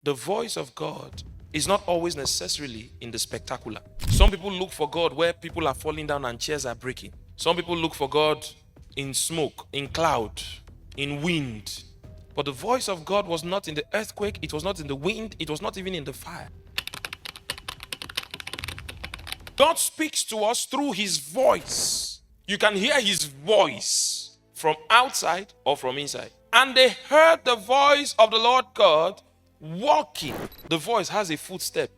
The voice of God is not always necessarily in the spectacular. Some people look for God where people are falling down and chairs are breaking. Some people look for God in smoke, in cloud, in wind. But the voice of God was not in the earthquake, it was not in the wind, it was not even in the fire. God speaks to us through his voice. You can hear his voice from outside or from inside. And they heard the voice of the Lord God walking. The voice has a footstep.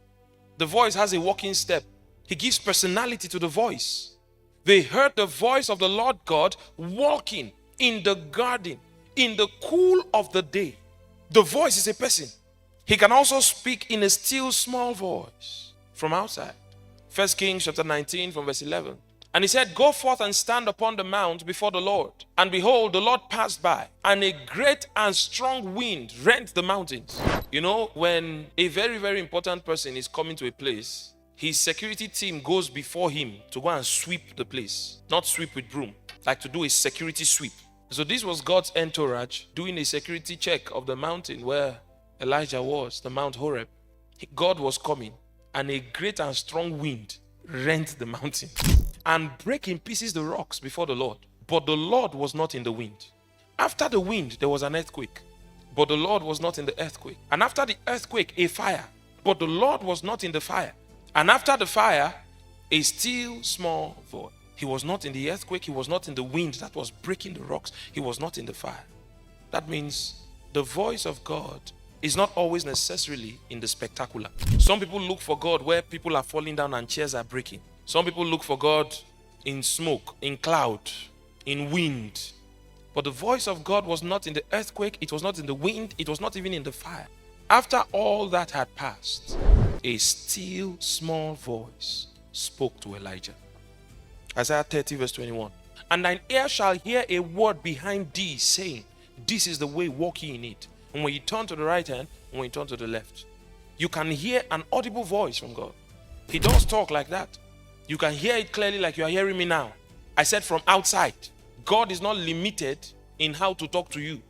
The voice has a walking step. He gives personality to the voice. They heard the voice of the Lord God walking in the garden in the cool of the day. The voice is a person. He can also speak in a still small voice from outside. 1 Kings chapter 19 from verse 11. And he said, go forth and stand upon the mount before the Lord. And behold, the Lord passed by, and a great and strong wind rent the mountains. You know, when a very, very important person is coming to a place, his security team goes before him to go and sweep the place. Not sweep with broom, like to do a security sweep. So this was God's entourage doing a security check of the mountain where Elijah was, the Mount Horeb. God was coming, and a great and strong wind rent the mountain and break in pieces the rocks before the Lord. But the Lord was not in the wind. After the wind, there was an earthquake, but the Lord was not in the earthquake. And after the earthquake, a fire, but the Lord was not in the fire. And after the fire, a still small voice. He was not in the earthquake, he was not in the wind that was breaking the rocks, he was not in the fire. That means the voice of God is not always necessarily in the spectacular. Some people look for God where people are falling down and chairs are breaking. Some people look for God in smoke, in cloud, in wind. But the voice of God was not in the earthquake, it was not in the wind, it was not even in the fire. After all that had passed, a still small voice spoke to Elijah. Isaiah 30 verse 21. And thine ear shall hear a word behind thee saying, this is the way, walk ye in it. And when you turn to the right hand, and when you turn to the left, you can hear an audible voice from God. He does talk like that. You can hear it clearly like you are hearing me now. I said from outside. God is not limited in how to talk to you.